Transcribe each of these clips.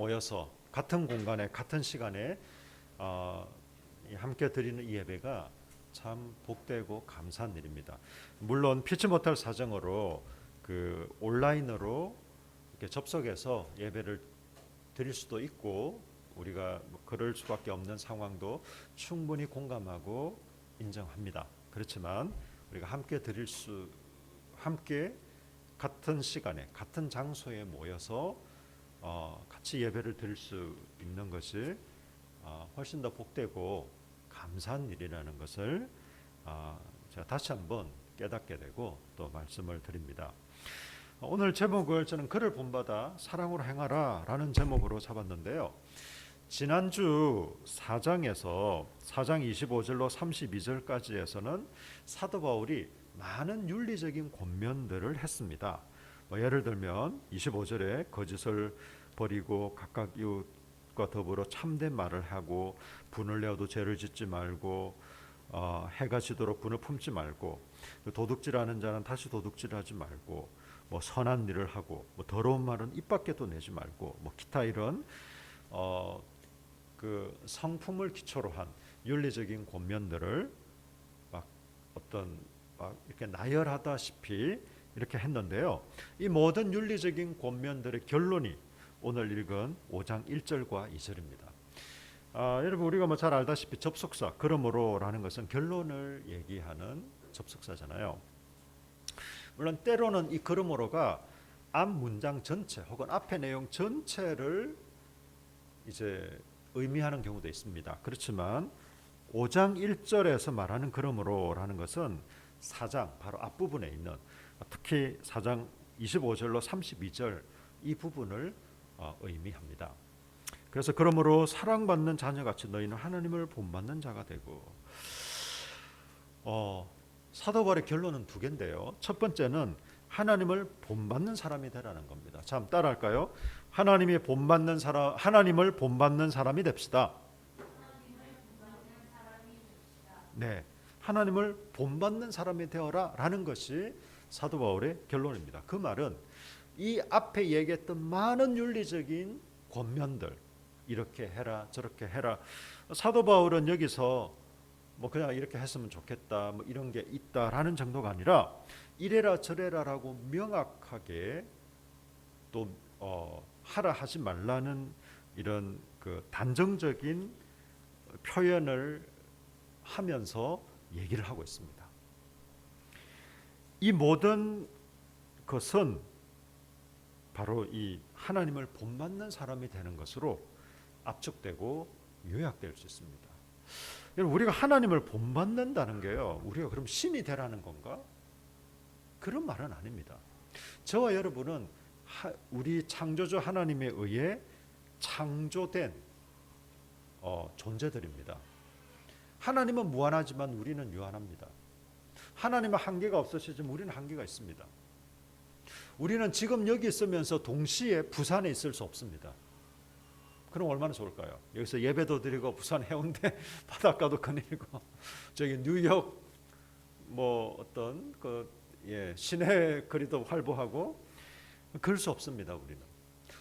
모여서 같은 공간에 같은 시간에 함께 드리는 이 예배가 참 복되고 감사한 일입니다. 물론 피치 못할 사정으로 그 온라인으로 이렇게 접속해서 예배를 드릴 수도 있고 우리가 그럴 수밖에 없는 상황도 충분히 공감하고 인정합니다. 그렇지만 우리가 함께 같은 시간에 같은 장소에 모여서 같이 예배를 드릴 수 있는 것이 훨씬 더 복되고 감사한 일이라는 것을 제가 다시 한번 깨닫게 되고 또 말씀을 드립니다. 오늘 제목을 저는 그를 본받아 사랑으로 행하라 라는 제목으로 잡았는데요. 지난주 4장에서 4장 25절로 32절까지에서는 사도 바울이 많은 윤리적인 권면들을 했습니다. 예를 들면 25절에 거짓을 버리고 각각 이웃과 더불어 참된 말을 하고 분을 내어도 죄를 짓지 말고 해가 지도록 분을 품지 말고 도둑질하는 자는 다시 도둑질하지 말고 선한 일을 하고 더러운 말은 입 밖에도 내지 말고 기타 이런 그 성품을 기초로 한 윤리적인 권면들을 이렇게 나열하다시피 이렇게 했는데요. 이 모든 윤리적인 권면들의 결론이 오늘 읽은 5장 1절과 2절입니다. 여러분 우리가 잘 알다시피 접속사 그러므로라는 것은 결론을 얘기하는 접속사잖아요. 물론 때로는 이 그러므로가 앞 문장 전체 혹은 앞의 내용 전체를 이제 의미하는 경우도 있습니다. 그렇지만 5장 1절에서 말하는 그러므로라는 것은 4장 바로 앞부분에 있는 특히 4장 25절로 32절 이 부분을 의미합니다. 그래서 그러므로 사랑받는 자녀같이 너희는 하나님을 본받는 자가 되고 사도 바울의 결론은 두 개인데요. 첫 번째는 하나님을 본받는 사람이 되라는 겁니다. 자, 한번 따라할까요? 하나님을 본받는 사람이 됩시다. 네, 하나님을 본받는 사람이 되어라라는 것이 사도 바울의 결론입니다. 그 말은 이 앞에 얘기했던 많은 윤리적인 권면들 이렇게 해라 저렇게 해라 사도 바울은 여기서 그냥 이렇게 했으면 좋겠다 이런 게 있다라는 정도가 아니라 이래라 저래라라고 명확하게 또 하라 하지 말라는 이런 그 단정적인 표현을 하면서 얘기를 하고 있습니다. 이 모든 것은 바로 이 하나님을 본받는 사람이 되는 것으로 압축되고 요약될 수 있습니다. 여러분 우리가 하나님을 본받는다는 게요. 우리가 그럼 신이 되라는 건가? 그런 말은 아닙니다. 저와 여러분은 우리 창조주 하나님에 의해 창조된 존재들입니다. 하나님은 무한하지만 우리는 유한합니다. 하나님은 한계가 없으시지만 우리는 한계가 있습니다. 우리는 지금 여기 있으면서 동시에 부산에 있을 수 없습니다. 그럼 얼마나 좋을까요? 여기서 예배도 드리고 부산 해운대 바닷가도 거닐고 저기 뉴욕 어떤 시내 거리도 활보하고 그럴 수 없습니다.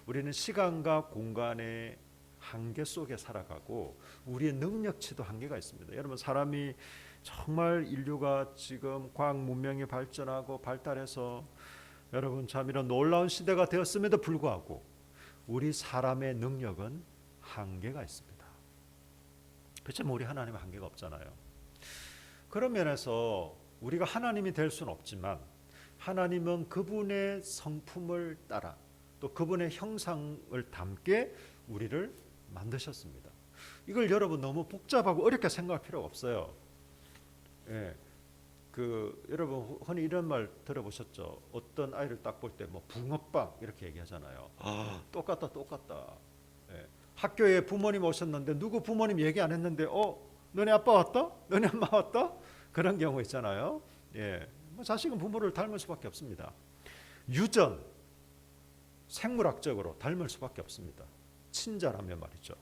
우리는 시간과 공간의 한계 속에 살아가고 우리의 능력치도 한계가 있습니다. 여러분 사람이 정말 인류가 지금 과학 문명이 발전하고 발달해서 여러분 참 이런 놀라운 시대가 되었음에도 불구하고 우리 사람의 능력은 한계가 있습니다. 그렇지만 우리 하나님은 한계가 없잖아요. 그런 면에서 우리가 하나님이 될 수는 없지만 하나님은 그분의 성품을 따라 또 그분의 형상을 담게 우리를 만드셨습니다. 이걸 여러분 너무 복잡하고 어렵게 생각할 필요가 없어요. 여러분 흔히 이런 말 들어보셨죠? 어떤 아이를 딱 볼 때 붕어빵 이렇게 얘기하잖아요. 똑같다. 학교에 부모님 오셨는데 누구 부모님 얘기 안 했는데 너네 아빠 왔다? 너네 엄마 왔다? 그런 경우 있잖아요. 자식은 부모를 닮을 수밖에 없습니다. 유전 생물학적으로 닮을 수밖에 없습니다. 친자라면 말이죠.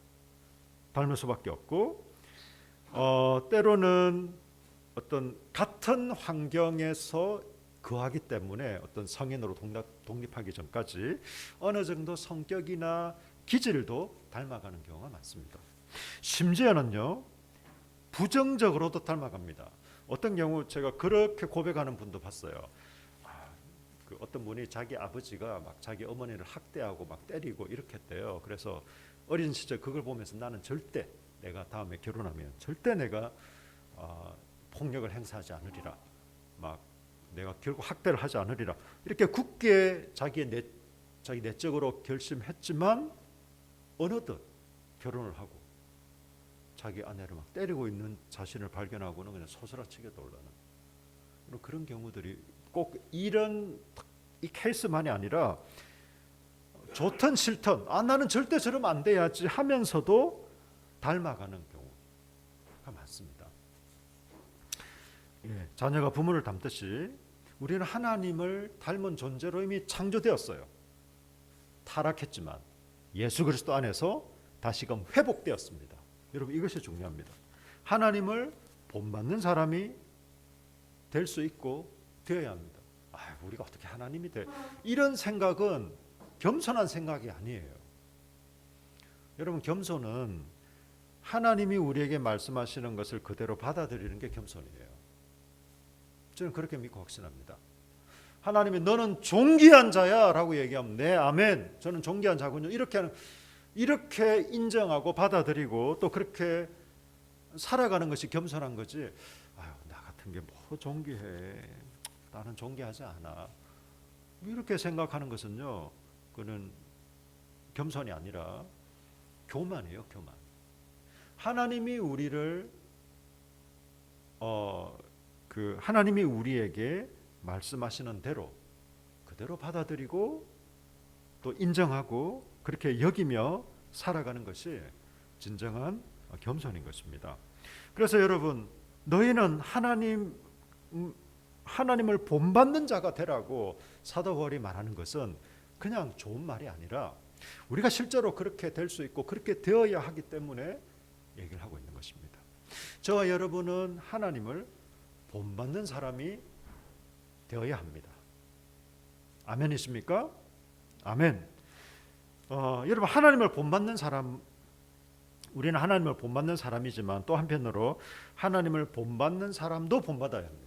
닮을 수밖에 없고 때로는 어떤 같은 환경에서 거하기 때문에 어떤 성인으로 독립하기 전까지 어느 정도 성격이나 기질도 닮아가는 경우가 많습니다. 심지어는요, 부정적으로도 닮아갑니다. 어떤 경우 제가 그렇게 고백하는 분도 봤어요. 그 어떤 분이 자기 아버지가 막 자기 어머니를 학대하고 막 때리고 이렇게 했대요. 그래서 어린 시절 그걸 보면서 나는 절대 내가 다음에 결혼하면 절대 내가 폭력을 행사하지 않으리라. 막 내가 결국 학대를 하지 않으리라. 이렇게 굳게 자기 내적으로 결심했지만 어느덧 결혼을 하고 자기 아내를 막 때리고 있는 자신을 발견하고는 그냥 소스라치게 놀라는 그런 경우들이 꼭 이런 이 케이스만이 아니라 좋든 싫든 나는 절대 저러면 안 돼야지 하면서도 닮아가는 경우가 많습니다. 자녀가 부모를 닮듯이 우리는 하나님을 닮은 존재로 이미 창조되었어요. 타락했지만 예수 그리스도 안에서 다시금 회복되었습니다. 여러분 이것이 중요합니다. 하나님을 본받는 사람이 될 수 있고 되어야 합니다. 우리가 어떻게 하나님이 돼? 이런 생각은 겸손한 생각이 아니에요. 여러분 겸손은 하나님이 우리에게 말씀하시는 것을 그대로 받아들이는 게 겸손이에요. 저는 그렇게 믿고 확신합니다. 하나님이 너는 존귀한 자야 라고 얘기하면 네 아멘 저는 존귀한 자군요 이렇게 인정하고 받아들이고 또 그렇게 살아가는 것이 겸손한 거지. 나 같은 게 뭐 존귀해, 나는 존귀하지 않아, 이렇게 생각하는 것은요, 그는 겸손이 아니라 교만이에요. 교만. 하나님이 우리를 하나님이 우리에게 말씀하시는 대로 그대로 받아들이고 또 인정하고 그렇게 여기며 살아가는 것이 진정한 겸손인 것입니다. 그래서 여러분 너희는 하나님을 본받는 자가 되라고 사도 바울이 말하는 것은 그냥 좋은 말이 아니라 우리가 실제로 그렇게 될 수 있고 그렇게 되어야 하기 때문에 얘기를 하고 있는 것입니다. 저와 여러분은 하나님을 본받는 사람이 되어야 합니다. 아멘이십니까? 아멘. 여러분 하나님을 본받는 사람, 우리는 하나님을 본받는 사람이지만 또 한편으로 하나님을 본받는 사람도 본받아야 합니다.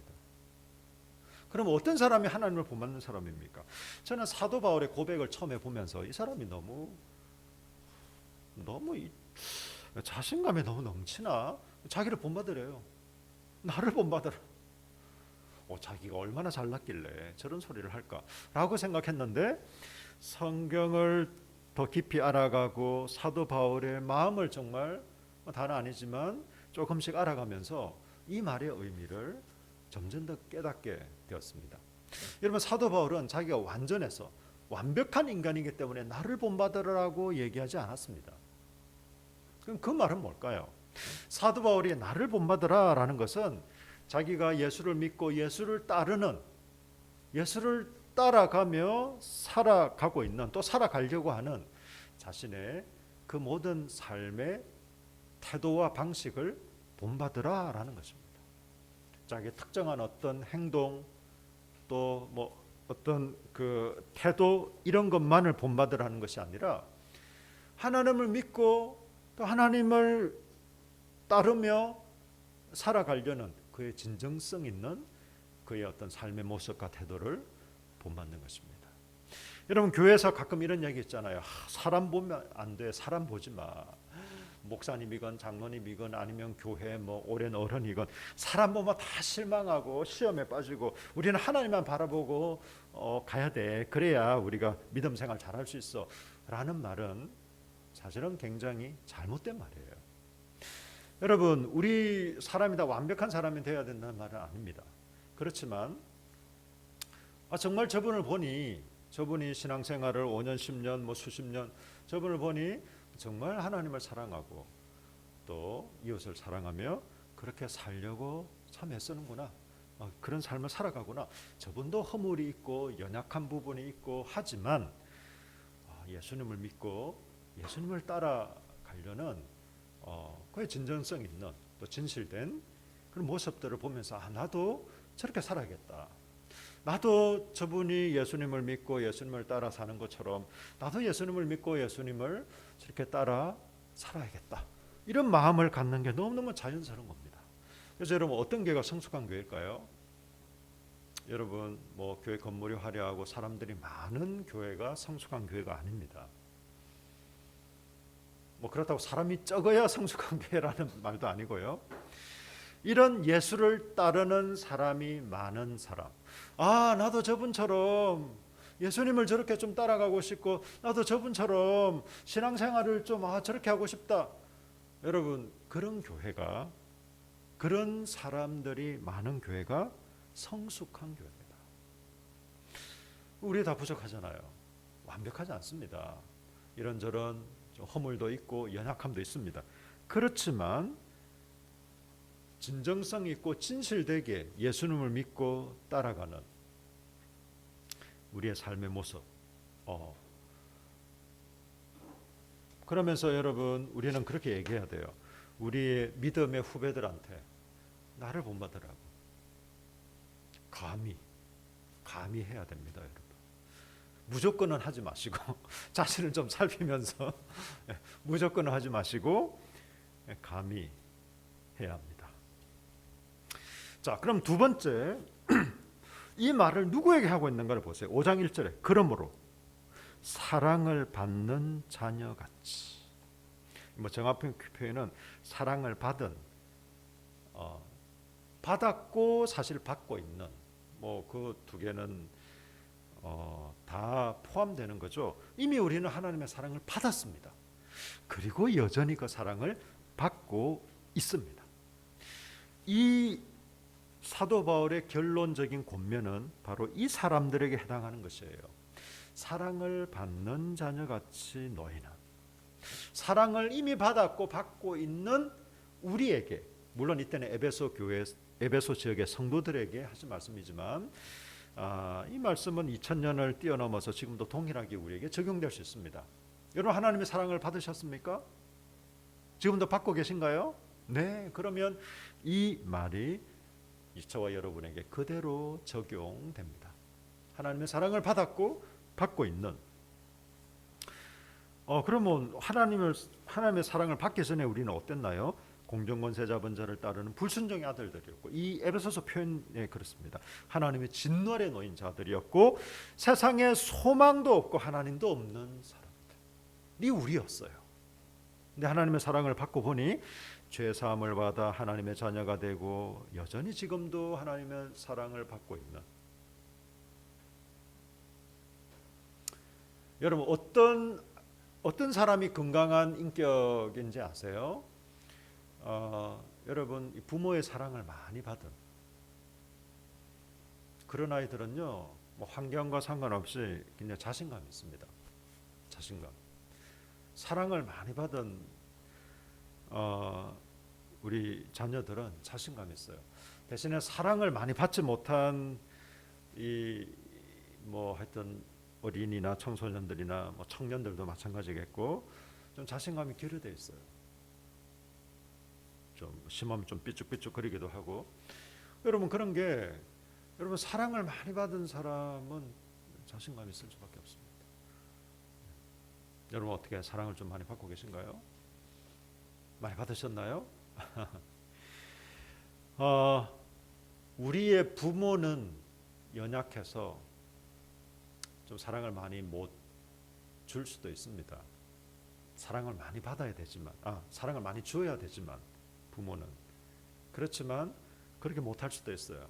그럼 어떤 사람이 하나님을 본받는 사람입니까? 저는 사도 바울의 고백을 처음에 보면서 이 사람이 너무 자신감이 너무 넘치나? 자기를 본받으래요. 나를 본받으라. 자기가 얼마나 잘났길래 저런 소리를 할까라고 생각했는데 성경을 더 깊이 알아가고 사도 바울의 마음을 정말 다는 아니지만 조금씩 알아가면서 이 말의 의미를 점점 더 깨닫게 되었습니다. 여러분 사도 바울은 자기가 완전해서 완벽한 인간이기 때문에 나를 본받으라고 얘기하지 않았습니다. 그럼 그 말은 뭘까요? 사도 바울이 나를 본받으라라는 것은 자기가 예수를 믿고 예수를 따르는, 예수를 따라가며 살아가고 있는, 또 살아가려고 하는 자신의 그 모든 삶의 태도와 방식을 본받으라라는 것입니다. 자기 특정한 어떤 행동 또 뭐 어떤 그 태도 이런 것만을 본받으라는 것이 아니라 하나님을 믿고 또 하나님을 따르며 살아가려는 그의 진정성 있는 그의 어떤 삶의 모습과 태도를 본받는 것입니다. 여러분 교회에서 가끔 이런 얘기 있잖아요. 사람 보면 안 돼. 사람 보지 마. 목사님이건 장로님이건 아니면 교회 뭐 오랜 어른이건 사람 보면 다 실망하고 시험에 빠지고 우리는 하나님만 바라보고 가야 돼. 그래야 우리가 믿음 생활 잘할 수 있어. 라는 말은 사실은 굉장히 잘못된 말이에요. 여러분 우리 사람이 다 완벽한 사람이 되어야 된다는 말은 아닙니다. 그렇지만 정말 저분이 신앙생활을 5년 10년 뭐 수십 년 저분을 보니 정말 하나님을 사랑하고 또 이웃을 사랑하며 그렇게 살려고 참 애쓰는구나. 그런 삶을 살아가구나. 저분도 허물이 있고 연약한 부분이 있고 하지만 예수님을 믿고 예수님을 따라가려는 그의 진정성 있는 또 진실된 그런 모습들을 보면서 나도 저렇게 살아야겠다. 나도 저분이 예수님을 믿고 예수님을 따라 사는 것처럼 나도 예수님을 믿고 예수님을 저렇게 따라 살아야겠다. 이런 마음을 갖는 게 너무너무 자연스러운 겁니다. 그래서 여러분 어떤 교회가 성숙한 교회일까요? 여러분 뭐 교회 건물이 화려하고 사람들이 많은 교회가 성숙한 교회가 아닙니다. 뭐 그렇다고 사람이 적어야 성숙한 교회라는 말도 아니고요. 이런 예수를 따르는 사람이 많은 사람. 아, 나도 저분처럼 예수님을 저렇게 좀 따라가고 싶고 나도 저분처럼 신앙생활을 좀 저렇게 하고 싶다. 여러분 그런 교회가 그런 사람들이 많은 교회가 성숙한 교회입니다. 우리 다 부족하잖아요. 완벽하지 않습니다. 이런저런 허물도 있고 연약함도 있습니다. 그렇지만 진정성 있고 진실되게 예수님을 믿고 따라가는 우리의 삶의 모습. 그러면서 여러분 우리는 그렇게 얘기해야 돼요. 우리의 믿음의 후배들한테 나를 본받으라고. 감히 해야 됩니다, 여러분. 무조건은 하지 마시고 자신을 좀 살피면서 무조건은 하지 마시고 감히 해야 합니다. 자, 그럼 두 번째 이 말을 누구에게 하고 있는가를 보세요. 5장 1절에 그러므로 사랑을 받는 자녀같이. 뭐 정확한 표현은 사랑을 받은 받았고 사실 받고 있는 뭐 그 두 개는 다 포함되는 거죠. 이미 우리는 하나님의 사랑을 받았습니다. 그리고 여전히 그 사랑을 받고 있습니다. 이 사도 바울의 결론적인 권면은 바로 이 사람들에게 해당하는 것이에요. 사랑을 받는 자녀같이 너희는. 사랑을 이미 받았고 받고 있는 우리에게, 물론 이때는 에베소 지역의 성도들에게 하신 말씀이지만 이 말씀은 2000년을 뛰어넘어서 지금도 동일하게 우리에게 적용될 수 있습니다. 여러분 하나님의 사랑을 받으셨습니까? 지금도 받고 계신가요? 네, 그러면 이 말이 저와 여러분에게 그대로 적용됩니다. 하나님의 사랑을 받았고 받고 있는. 그러면 하나님의 사랑을 받기 전에 우리는 어땠나요? 공정권세 잡은 자를 따르는 불순종의 아들들이었고, 이 에베소서 표현에 그렇습니다. 하나님의 진노에 놓인 자들이었고 세상에 소망도 없고 하나님도 없는 사람들이 우리였어요. 근데 하나님의 사랑을 받고 보니 죄 사함을 받아 하나님의 자녀가 되고 여전히 지금도 하나님의 사랑을 받고 있는. 여러분 어떤 사람이 건강한 인격인지 아세요? 여러분 부모의 사랑을 많이 받은 그런 아이들은요, 뭐 환경과 상관없이 그냥 자신감이 있습니다. 자신감. 사랑을 많이 받은 우리 자녀들은 자신감이 있어요. 대신에 사랑을 많이 받지 못한 하여튼 어린이나 청소년들이나 뭐 청년들도 마찬가지겠고 좀 자신감이 결여되어 있어요. 좀 심하면 좀 삐죽삐죽거리기도 하고. 여러분 그런 게 여러분 사랑을 많이 받은 사람은 자신감이 있을 수밖에 없습니다. 여러분 어떻게 사랑을 좀 많이 받고 계신가요? 많이 받으셨나요? 우리의 부모는 연약해서 좀 사랑을 많이 못 줄 수도 있습니다. 사랑을 많이 받아야 되지만, 사랑을 많이 주어야 되지만 부모는 그렇지만 그렇게 못할 수도 있어요.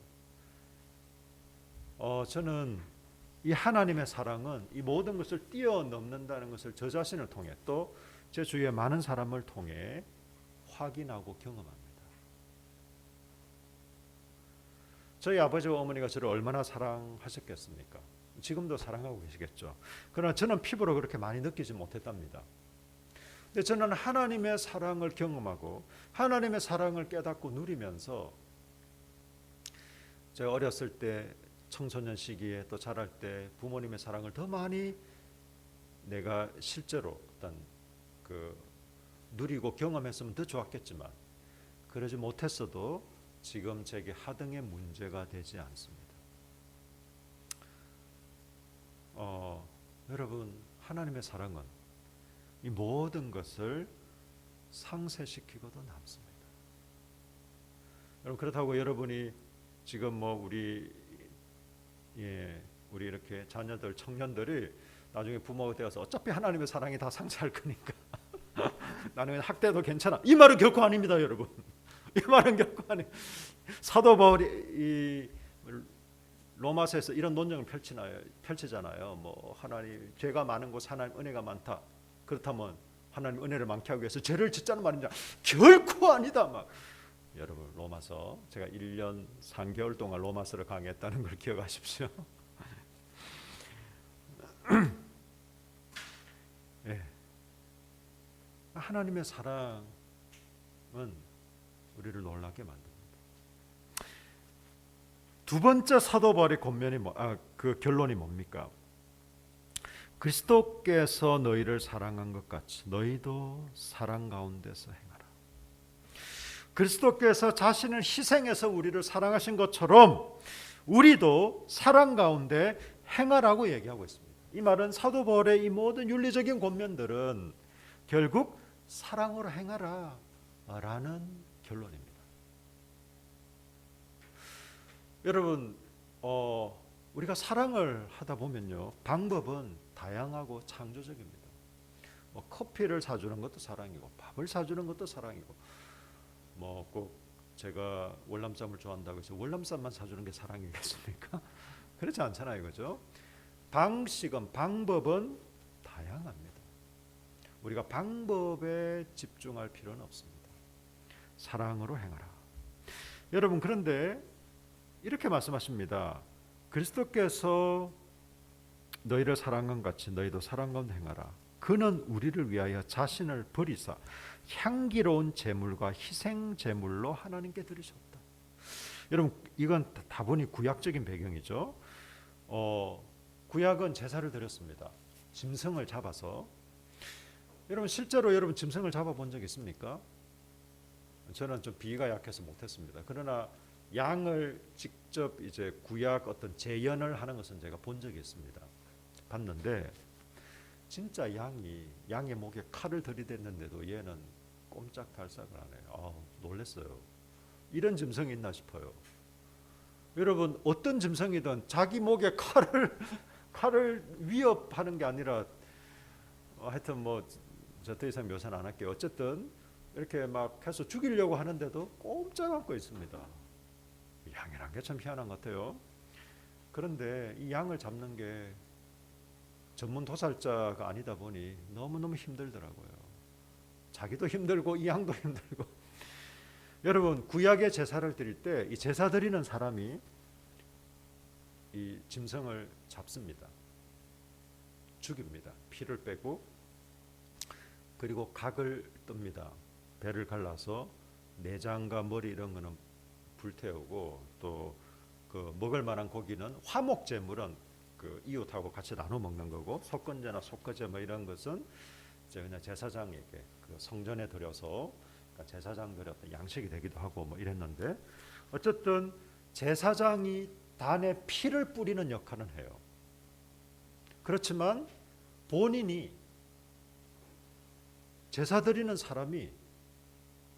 저는 이 하나님의 사랑은 이 모든 것을 뛰어넘는다는 것을 저 자신을 통해 또 제 주위의 많은 사람을 통해 확인하고 경험합니다. 저희 아버지와 어머니가 저를 얼마나 사랑하셨겠습니까? 지금도 사랑하고 계시겠죠. 그러나 저는 피부로 그렇게 많이 느끼지 못했답니다. 근데 저는 하나님의 사랑을 경험하고 하나님의 사랑을 깨닫고 누리면서 제가 어렸을 때 청소년 시기에 또 자랄 때 부모님의 사랑을 더 많이 내가 실제로 어떤 누리고 경험했으면 더 좋았겠지만 그러지 못했어도 지금 제게 하등의 문제가 되지 않습니다. 여러분 하나님의 사랑은 이 모든 것을 상쇄시키고도 남습니다. 여러분 그렇다고 여러분이 지금 뭐 우리 이렇게 자녀들 청년들이 나중에 부모가 되어서 어차피 하나님의 사랑이 다 상쇄할 거니까 나는 학대도 괜찮아, 이 말은 결코 아닙니다, 여러분. 이 말은 결코 아니. 사도 바울이 이 로마서에서 이런 논쟁을 펼치잖아요. 뭐 하나님 죄가 많은 곳 하나님 은혜가 많다. 그렇다면 하나님 은혜를 많게 하기 위해서 죄를 짓자는 말이냐? 결코 아니다. 막 여러분 로마서 제가 1년 3개월 동안 로마서를 강의했다는 걸 기억하십시오. 네. 하나님의 사랑은 우리를 놀라게 만듭니다. 두 번째 사도 바울의 그 결론이 뭡니까? 그리스도께서 너희를 사랑한 것 같이 너희도 사랑 가운데서 행하라. 그리스도께서 자신을 희생해서 우리를 사랑하신 것처럼 우리도 사랑 가운데 행하라고 얘기하고 있습니다. 이 말은 사도 바울의 이 모든 윤리적인 권면들은 결국 사랑으로 행하라 라는 결론입니다. 여러분 우리가 사랑을 하다 보면요, 방법은 다양하고 창조적입니다. 뭐 커피를 사주는 것도 사랑이고 밥을 사주는 것도 사랑이고 뭐 꼭 제가 월남쌈을 좋아한다고 해서 월남쌈만 사주는 게 사랑이겠습니까? 그렇지 않잖아요, 그죠? 방법은 다양합니다. 우리가 방법에 집중할 필요는 없습니다. 사랑으로 행하라. 여러분 그런데 이렇게 말씀하십니다. 그리스도께서 너희를 사랑한 같이 너희도 사랑 가운데 행하라. 그는 우리를 위하여 자신을 버리사 향기로운 제물과 희생 제물로 하나님께 드리셨다. 여러분 이건 다분히 구약적인 배경이죠. 구약은 제사를 드렸습니다. 짐승을 잡아서. 여러분 실제로 여러분 짐승을 잡아본 적 있습니까? 저는 좀 비위가 약해서 못했습니다. 그러나 양을 직접 이제 구약 어떤 재연을 하는 것은 제가 본 적이 있습니다. 봤는데 진짜 양의 목에 칼을 들이댔는데도 얘는 꼼짝달싹을 안 해요. 놀랐어요. 이런 짐승이 있나 싶어요. 여러분 어떤 짐승이든 자기 목에 칼을 위협하는 게 아니라 하여튼 뭐 저 더 이상 묘사는 안 할게요. 어쨌든 이렇게 막 해서 죽이려고 하는데도 꼼짝 않고 있습니다. 양이란 게 참 희한한 것 같아요. 그런데 이 양을 잡는 게 전문 도살자가 아니다 보니 너무너무 힘들더라고요. 자기도 힘들고 이 양도 힘들고. 여러분 구약의 제사를 드릴 때 이 제사 드리는 사람이 이 짐승을 잡습니다. 죽입니다. 피를 빼고 그리고 각을 뜹니다. 배를 갈라서 내장과 머리 이런 거는 불태우고 또 그 먹을 만한 고기는 화목 제물은 그 이웃하고 같이 나눠 먹는 거고 속건제나 속거제 뭐 이런 것은 이제 그냥 제사장에게 그 성전에 드려서 그러니까 제사장들의 어떤 양식이 되기도 하고 뭐 이랬는데 어쨌든 제사장이 단에 피를 뿌리는 역할은 해요. 그렇지만 본인이 제사 드리는 사람이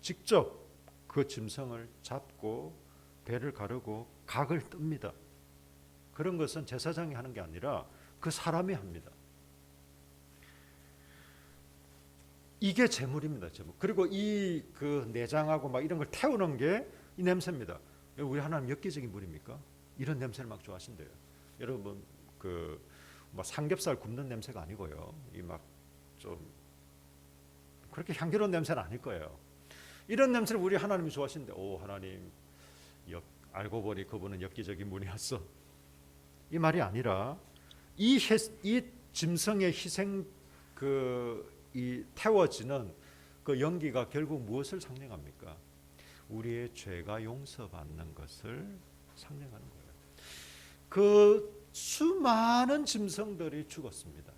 직접 그 짐승을 잡고 배를 가르고 각을 뜹니다. 그런 것은 제사장이 하는 게 아니라 그 사람이 합니다. 이게 제물입니다. 제물. 그리고 이 그 내장하고 막 이런 걸 태우는 게 이 냄새입니다. 우리 하나님 엽기적인 분입니까? 이런 냄새를 막 좋아하신대요. 여러분 그 뭐 삼겹살 굽는 냄새가 아니고요. 이 막 좀 그렇게 향기로운 냄새는 아닐 거예요. 이런 냄새를 우리 하나님이 좋아하시는데 하나님 알고 보니 그분은 엽기적인 분이었어. 이 말이 아니라 이 짐승의 희생 이 태워지는 그 연기가 결국 무엇을 상징합니까? 우리의 죄가 용서받는 것을 상징하는 거예요. 그 수많은 짐승들이 죽었습니다.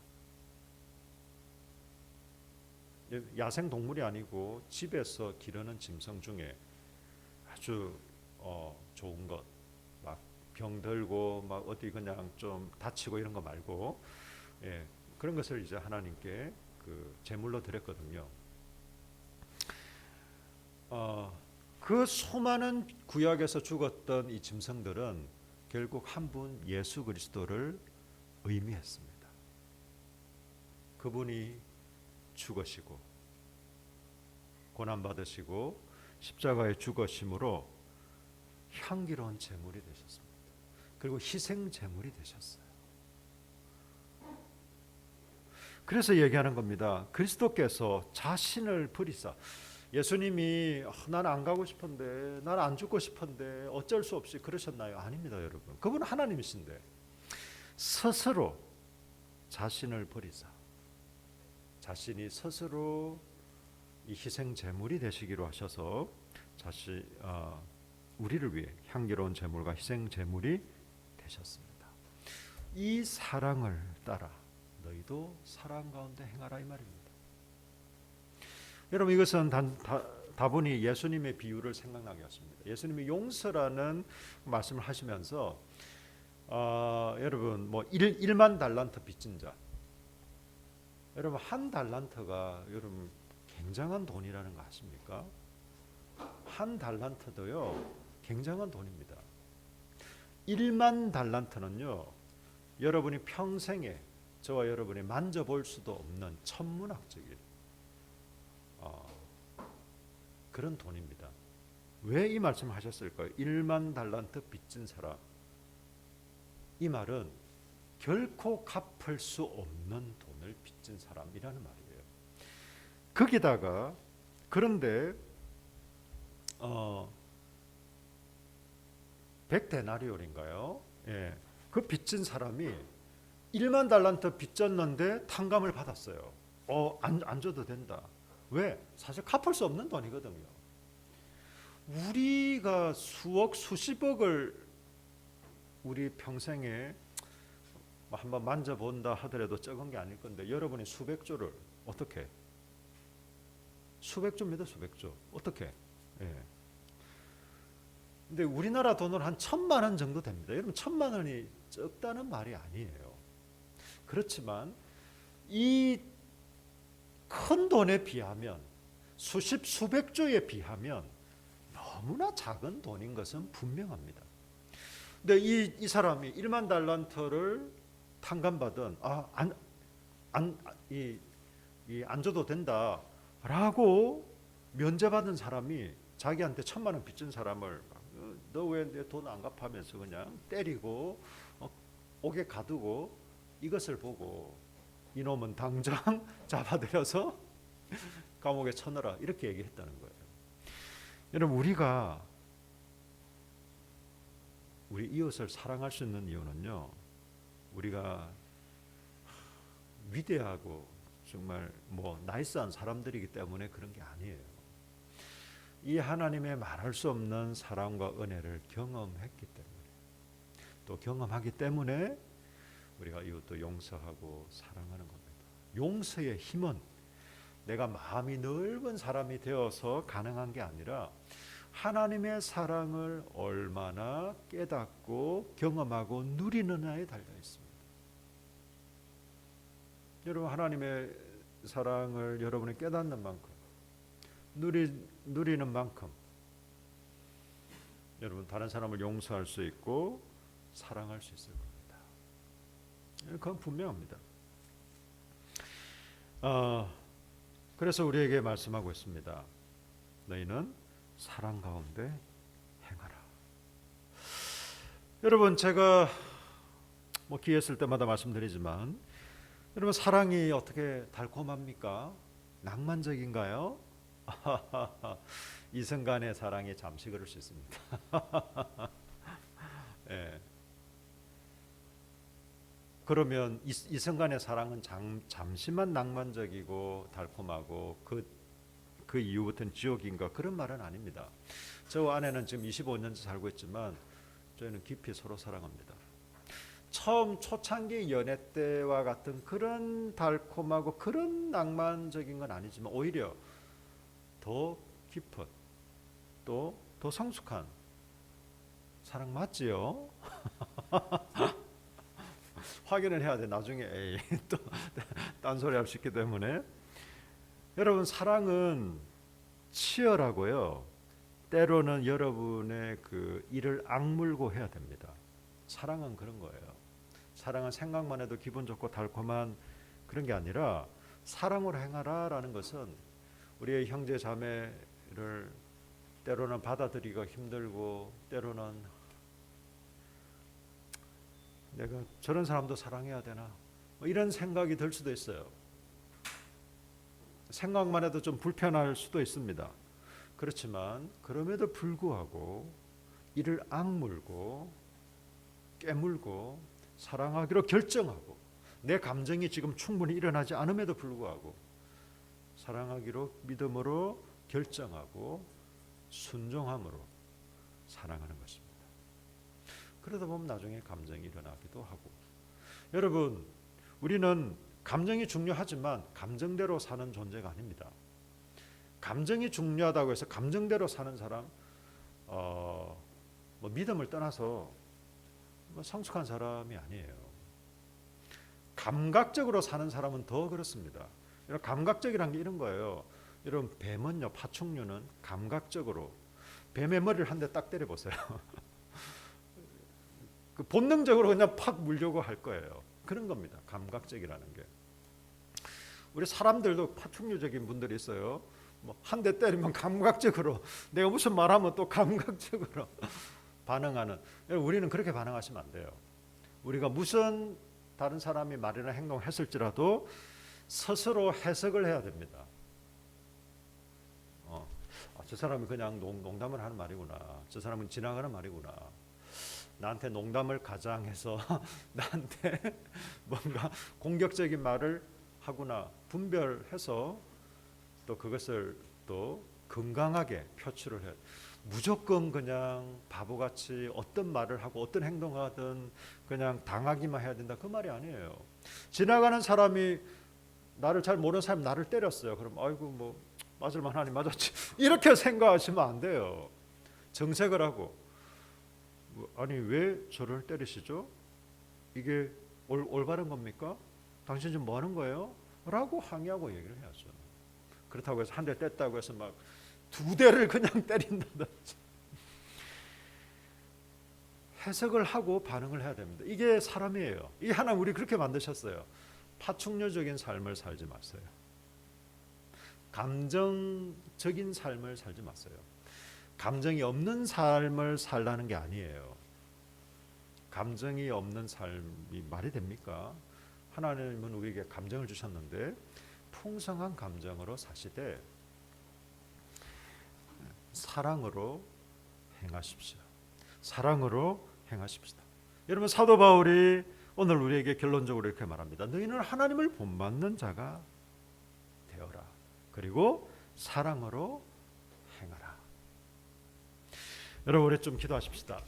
야생 동물이 아니고 집에서 기르는 짐승 중에 아주 좋은 것, 막 병 들고 막 어디 그냥 좀 다치고 이런 거 말고, 예, 그런 것을 이제 하나님께 그 제물로 드렸거든요. 그 수많은 구약에서 죽었던 이 짐승들은 결국 한 분 예수 그리스도를 의미했습니다. 그분이 죽으시고 고난 받으시고 십자가에 죽으심으로 향기로운 제물이 되셨습니다. 그리고 희생 제물이 되셨어요. 그래서 얘기하는 겁니다. 그리스도께서 자신을 버리사, 예수님이 난 안 가고 싶은데, 난 안 죽고 싶은데 어쩔 수 없이 그러셨나요? 아닙니다, 여러분. 그분 하나님이신데 스스로 자신을 버리사 자신이 스스로 이 희생 제물이 되시기로 하셔서 우리를 위해 향기로운 제물과 희생 제물이 되셨습니다. 이 사랑을 따라 너희도 사랑 가운데 행하라 이 말입니다. 여러분, 이것은 다분히 예수님의 비유를 생각나게 하십니다. 예수님이 용서라는 말씀을 하시면서 여러분 뭐 1만 달란트 빚진 자, 여러분 한 달란트가 여러분 굉장한 돈이라는 거 아십니까? 한 달란트도요 굉장한 돈입니다. 1만 달란트는요 여러분이 평생에 저와 여러분이 만져볼 수도 없는 천문학적인 그런 돈입니다. 왜 이 말씀을 하셨을까요? 1만 달란트 빚진 사람. 이 말은 결코 갚을 수 없는 돈을 빚진 사람이라는 말이에요. 거기다가 그런데 100데나리온인가요? 예, 그 빚진 사람이 1만 달란트 빚졌는데 탕감을 받았어요. 안 줘도 된다. 왜? 사실 갚을 수 없는 돈이거든요. 우리가 수억 수십억을 우리 평생에 한번 만져본다 하더라도 적은 게 아닐 건데 여러분이 수백조를 어떻게? 수백조입니다. 수백조. 어떻게? 예. 근데 우리나라 돈으로 한 1,000만 원 정도 됩니다. 여러분 1,000만 원이 적다는 말이 아니에요. 그렇지만 이 큰 돈에 비하면 수백조에 비하면 너무나 작은 돈인 것은 분명합니다. 근데 이 사람이 1만 달란트를 탕감받은 안 줘도 된다라고 면제받은 사람이 자기한테 1,000만 원 빚진 사람을 너 왜 내 돈 안 갚아면서 그냥 때리고 옥에 가두고 이것을 보고 이놈은 당장 잡아들여서 감옥에 쳐넣어라 이렇게 얘기했다는 거예요. 여러분 우리가 우리 이웃을 사랑할 수 있는 이유는요. 우리가 위대하고 정말 뭐 나이스한 사람들이기 때문에 그런 게 아니에요. 이 하나님의 말할 수 없는 사랑과 은혜를 경험했기 때문에 또 경험하기 때문에 우리가 이웃도 용서하고 사랑하는 겁니다. 용서의 힘은 내가 마음이 넓은 사람이 되어서 가능한 게 아니라 하나님의 사랑을 얼마나 깨닫고 경험하고 누리느냐에 달려 있습니다. 여러분 하나님의 사랑을 여러분이 깨닫는 만큼 누리는 만큼 여러분 다른 사람을 용서할 수 있고 사랑할 수 있을 겁니다. 그건 분명합니다. 그래서 우리에게 말씀하고 있습니다. 너희는 사랑 가운데 행하라. 여러분 제가 뭐 기회 있을 때마다 말씀드리지만 여러분 사랑이 어떻게 달콤합니까? 낭만적인가요? 이 순간의 사랑이 잠시 그럴 수 있습니다. 예. 그러면 이 순간의 사랑은 잠시만 낭만적이고 달콤하고 그 이후부터는 지옥인가 그런 말은 아닙니다. 저 아내는 지금 25년째 살고 있지만 저희는 깊이 서로 사랑합니다. 처음 초창기 연애 때와 같은 그런 달콤하고 그런 낭만적인 건 아니지만 오히려 더 깊은 또 더 성숙한 사랑 맞지요? 확인을 해야 돼. 나중에 에이, 또 딴소리 할 수 있기 때문에. 여러분, 사랑은 치열하고요. 때로는 여러분의 그 일을 악물고 해야 됩니다. 사랑은 그런 거예요. 사랑은 생각만 해도 기분 좋고 달콤한 그런 게 아니라 사랑으로 행하라라는 것은 우리의 형제 자매를 때로는 받아들이기가 힘들고 때로는 내가 저런 사람도 사랑해야 되나 뭐 이런 생각이 들 수도 있어요. 생각만 해도 좀 불편할 수도 있습니다. 그렇지만 그럼에도 불구하고 이를 악물고 깨물고 사랑하기로 결정하고 내 감정이 지금 충분히 일어나지 않음에도 불구하고 사랑하기로 믿음으로 결정하고 순종함으로 사랑하는 것입니다. 그러다 보면 나중에 감정이 일어나기도 하고. 여러분, 우리는 감정이 중요하지만 감정대로 사는 존재가 아닙니다. 감정이 중요하다고 해서 감정대로 사는 사람, 뭐 믿음을 떠나서 뭐 성숙한 사람이 아니에요. 감각적으로 사는 사람은 더 그렇습니다. 감각적이란 게 이런 거예요. 여러분, 뱀은요, 파충류는 감각적으로 뱀의 머리를 한 대 딱 때려보세요. 그 본능적으로 그냥 팍 물려고 할 거예요. 그런 겁니다. 감각적이라는 게. 우리 사람들도 파충류적인 분들이 있어요. 뭐 한 대 때리면 감각적으로 내가 무슨 말하면 또 감각적으로 반응하는. 우리는 그렇게 반응하시면 안 돼요. 우리가 무슨 다른 사람이 말이나 행동을 했을지라도 스스로 해석을 해야 됩니다. 저 사람이 그냥 농담을 하는 말이구나. 저 사람은 지나가는 말이구나. 나한테 농담을 가장해서 나한테 뭔가 공격적인 말을 하구나 분별해서 또 그것을 또 건강하게 표출을 해요. 무조건 그냥 바보같이 어떤 말을 하고 어떤 행동을 하든 그냥 당하기만 해야 된다, 그 말이 아니에요. 지나가는 사람이 나를 잘 모르는 사람이 나를 때렸어요. 그럼 아이고 뭐 맞을 만하니 맞았지 이렇게 생각하시면 안 돼요. 정색을 하고 아니 왜 저를 때리시죠? 이게 올바른 겁니까? 당신 지금 뭐 하는 거예요? 라고 항의하고 얘기를 해야죠. 그렇다고 해서 한 대 뗐다고 해서 막 두 대를 그냥 때린다든지 해석을 하고 반응을 해야 됩니다. 이게 사람이에요. 이 하나님 우리 그렇게 만드셨어요. 파충류적인 삶을 살지 마세요. 감정적인 삶을 살지 마세요. 감정이 없는 삶을 살라는 게 아니에요. 감정이 없는 삶이 말이 됩니까? 하나님은 우리에게 감정을 주셨는데 풍성한 감정으로 사시되 사랑으로 행하십시오. 사랑으로 행하십시다. 여러분, 사도 바울이 오늘 우리에게 결론적으로 이렇게 말합니다. 너희는 하나님을 본받는 자가 되어라. 그리고 사랑으로 행하라. 여러분, 우리 좀 기도하십시다.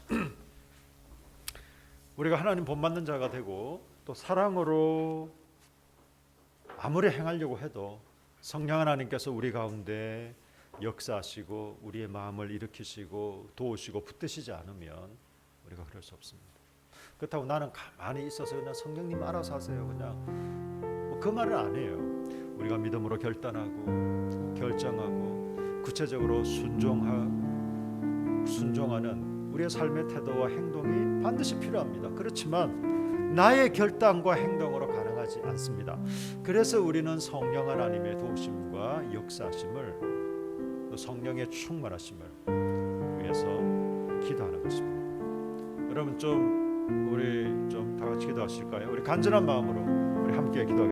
우리가 하나님 본받는 자가 되고 또 사랑으로 아무리 행하려고 해도 성령 하나님께서 우리 가운데 역사하시고 우리의 마음을 일으키시고 도우시고 붙드시지 않으면 우리가 그럴 수 없습니다. 그렇다고 나는 가만히 있어서 그냥 성령님 알아서 하세요 그냥 그 말은 안 해요. 우리가 믿음으로 결단하고 결정하고 구체적으로 순종하는 우리의 삶의 태도와 행동이 반드시 필요합니다. 그렇지만 나의 결단과 행동으로 가능하지 않습니다. 그래서 우리는 성령 하나님의 도우심과 역사하심을 또 성령의 충만하심을 위해서 기도하는 것입니다. 여러분, 우리 좀 다 같이 기도하실까요? 우리 간절한 마음으로 우리 함께 기도하겠습니다.